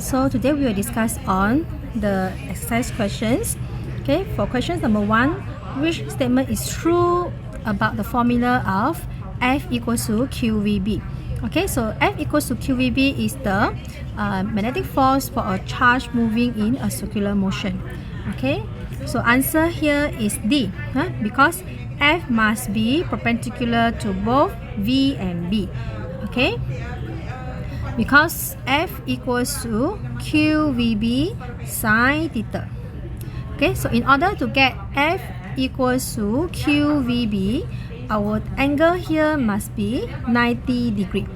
So today we will discuss on the exercise questions. Okay, for question number 1, which statement is true about the formula of F equals to QVB? Okay, so F equals to QVB is the magnetic force for a charge moving in a circular motion. Okay, so answer here is D, because F must be perpendicular to both V and B. Okay, because F equals to QVB sine theta. Okay, so in order to get F equals to QVB, our angle here must be 90 degree.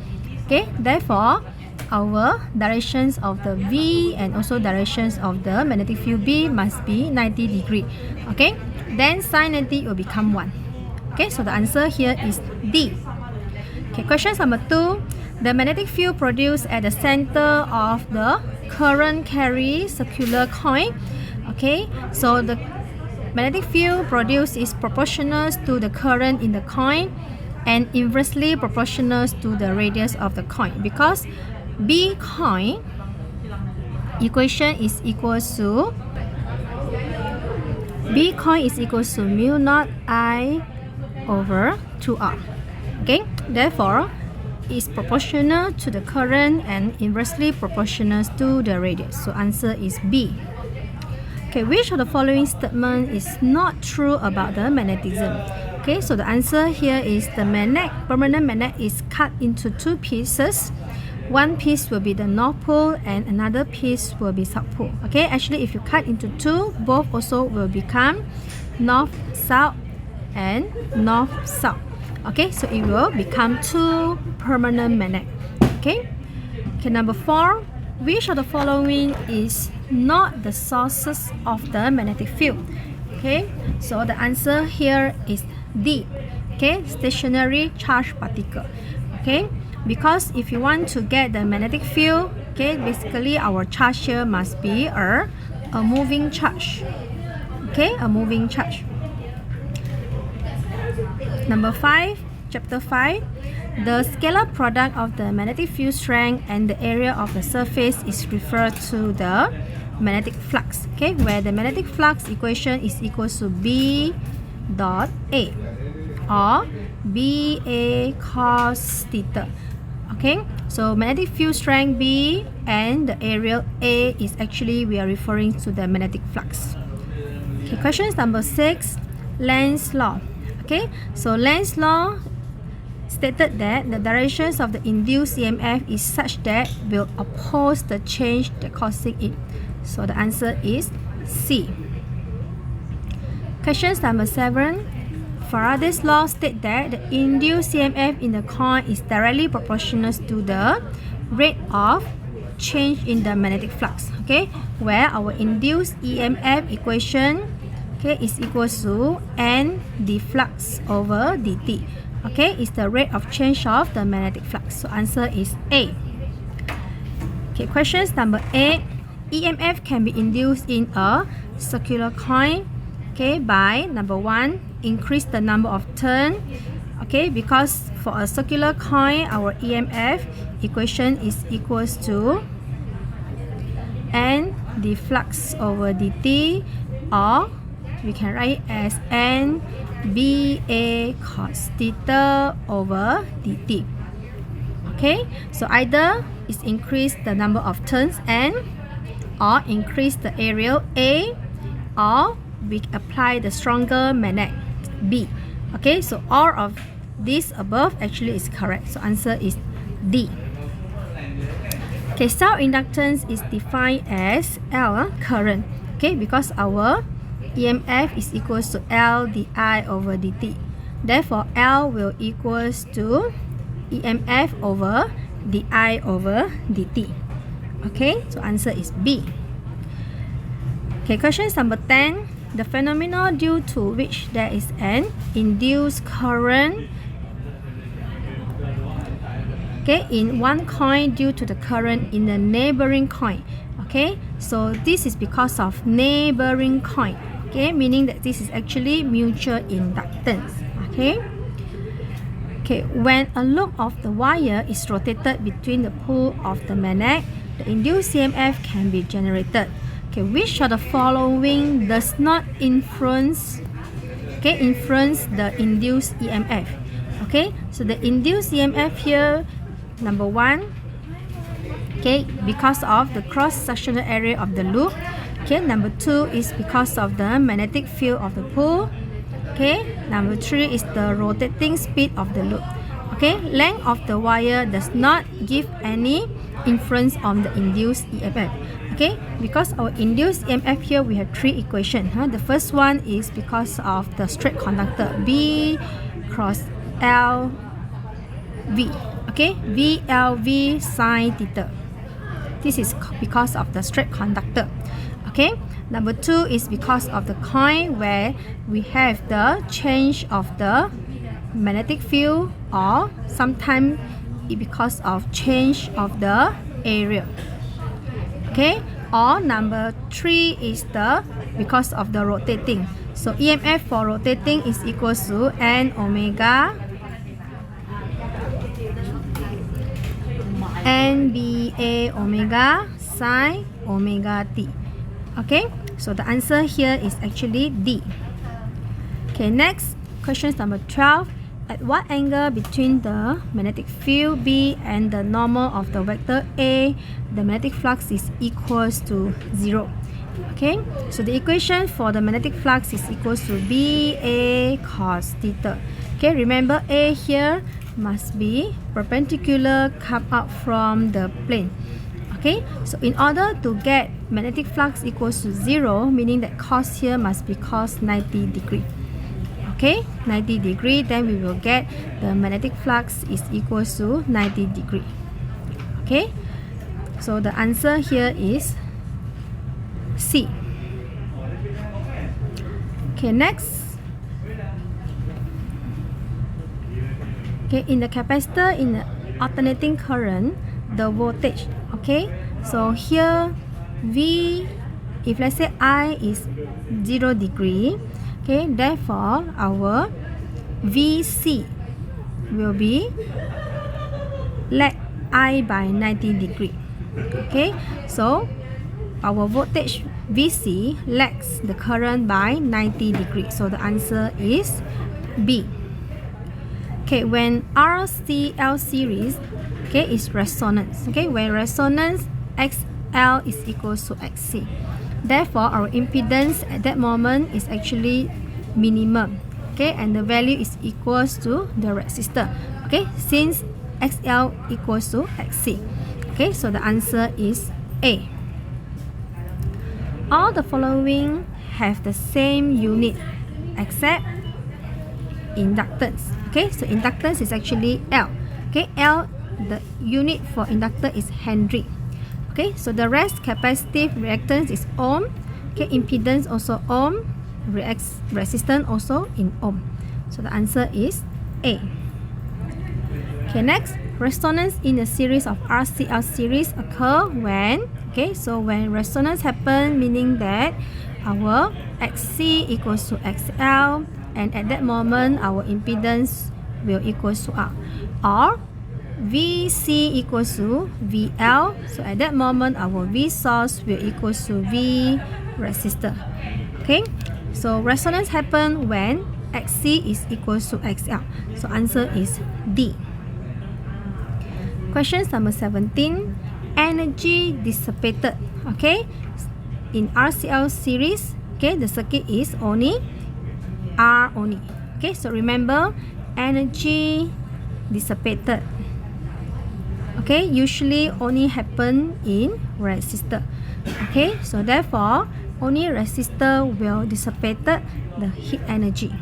Okay, therefore our directions of the V and also directions of the magnetic field B must be 90 degree. Okay, then sine 90 will become 1. Okay, so the answer here is D. Okay, question number 2. The magnetic field produced at the center of the current carry circular coin. Okay, so the magnetic field produced is proportional to the current in the coin and inversely proportional to the radius of the coin, because B coin equation is equals to mu naught I over 2R. Okay, therefore is proportional to the current and inversely proportional to the radius. So answer is B. Okay, which of the following statement is not true about the magnetism? Okay, so the answer here is the permanent magnet is cut into 2 pieces. One piece will be the north pole and another piece will be south pole. Okay, actually if you cut into 2, both also will become north-south and north-south. Okay, so it will become 2 permanent magnet. Okay, number 4. Which of the following is not the sources of the magnetic field? Okay, so the answer here is D. Okay, stationary charge particle. Okay, because if you want to get the magnetic field, okay, basically our charge here must be a moving charge. Okay, a moving charge. Number 5, chapter 5. The scalar product of the magnetic field strength and the area of the surface is referred to the magnetic flux. Okay, where the magnetic flux equation is equals to B dot A or BA cos theta. Okay, so magnetic field strength B and the area A is actually we are referring to the magnetic flux. Okay, question number 6, Lenz's law. Okay, so Lenz's law stated that the directions of the induced EMF is such that will oppose the change that causing it. So the answer is C. Question number 7. Faraday's law states that the induced EMF in the coin is directly proportional to the rate of change in the magnetic flux. Okay, where our induced EMF equation, okay, is equals to N d flux over dt. Okay, is the rate of change of the magnetic flux. So answer is A. Okay, questions number 8. EMF can be induced in a circular coin, okay, by number 1, increase the number of turn. Okay, because for a circular coin, our EMF equation is equals to N d flux over dt, or we can write as N BA cos theta over dt. Okay, so either is increase the number of turns N, or increase the area A, or we apply the stronger magnet B. Okay, so all of this above actually is correct. So answer is D. Okay, self-inductance is defined as L, current. Okay, because our EMF is equals to L di over dt. Therefore, L will equals to EMF over di over dt. Okay, so answer is B. Okay, question number 10. The phenomenon due to which there is an induced current, okay, in one coin due to the current in the neighboring coin. Okay, so this is because of neighboring coin. Okay, meaning that this is actually mutual inductance. Okay, when a loop of the wire is rotated between the pole of the magnet, the induced EMF can be generated. Okay, which of the following does not influence the induced EMF? Okay, so the induced EMF here, number 1, okay, because of the cross-sectional area of the loop. Okay, number 2 is because of the magnetic field of the pole. Okay, number 3 is the rotating speed of the loop. Okay, length of the wire does not give any influence on the induced EMF. Okay, because our induced EMF here we have 3 equations. The first one is because of the straight conductor B cross L V. Okay, VLV sine theta. This is because of the straight conductor. Okay, number 2 is because of the coil, where we have the change of the magnetic field, or sometimes because of change of the area. Okay, or number 3 is because of the rotating. So EMF for rotating is equals to N omega NBA omega sine omega t. Okay, so the answer here is actually D. Okay, next question number 12. At what angle between the magnetic field B and the normal of the vector A, the magnetic flux is equals to 0? Okay, so the equation for the magnetic flux is equals to BA cos theta. Okay, remember A here must be perpendicular, come up from the plane. Okay, so in order to get magnetic flux equals to 0, meaning that cos here must be cos 90 degree. Okay, 90 degree, then we will get the magnetic flux is equals to 90 degree. Okay, so the answer here is C. Okay, next. Okay, in the capacitor, in the alternating current, the voltage. Okay, so here V, if let's say I is 0 degree, okay, therefore our VC will be lag I by 90 degree. Okay, so our voltage VC lags the current by 90 degree. So the answer is B. Okay, when RCL series, okay, is resonance. Okay, when resonance XL is equals to XC. Therefore, our impedance at that moment is actually minimum. Okay, and the value is equals to the resistor. Okay, since XL equals to XC. Okay, so the answer is A. All the following have the same unit except inductance. Okay, so inductance is actually L. Okay, L, the unit for inductor is Henry. Okay, so the rest, capacitive reactance is ohm. Okay, impedance also ohm. Resistance also in ohm. So the answer is A. Okay, next, resonance in a series of RCL series occur when, okay, so when resonance happen, meaning that our XC equals to XL, and at that moment our impedance will equals to R, or VC equals to VL, so at that moment our V source will equals to V resistor. Okay, so resonance happen when XC is equals to XL. So answer is D. Question number 17. Energy dissipated. Okay, in RCL series, okay, the circuit is only R only. Okay, so remember, energy dissipated, okay, usually only happen in resistor. Okay, so therefore only resistor will dissipate the heat energy.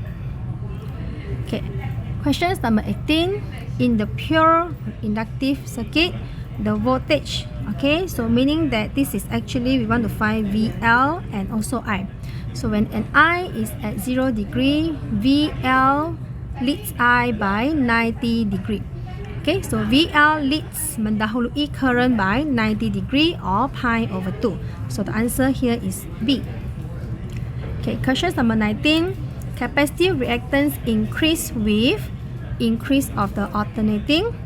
Okay, question number 18. In the pure inductive circuit, the voltage, okay, so meaning that this is actually we want to find VL and also I. So when an I is at 0 degree, VL leads I by 90 degree. Okay, so VL leads mendahului current by 90 degree or pi over 2. So the answer here is B. Okay, question number 19. Capacitive reactance increase with increase of the alternating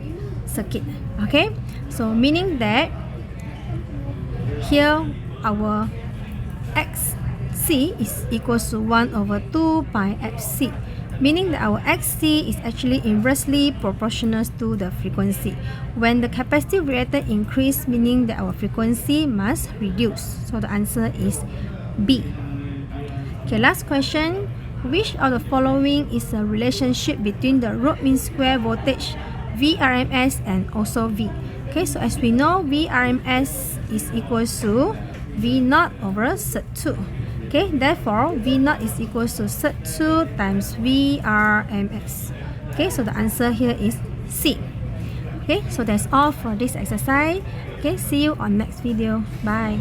circuit. Okay, so meaning that Here our XC is equals to 1 over 2 pi FC, meaning that our XC is actually inversely proportional to the frequency. When the capacitive reactance increase, meaning that our frequency must reduce. So the answer is B. Okay, last question. Which of the following is a relationship between the root mean square voltage Vrms and also V? Okay, so as we know, Vrms is equals to V0 over SLIT2. Okay, therefore V0 is equals to SLIT2 times Vrms. Okay, so the answer here is C. Okay, so that's all for this exercise. Okay, see you on next video. Bye.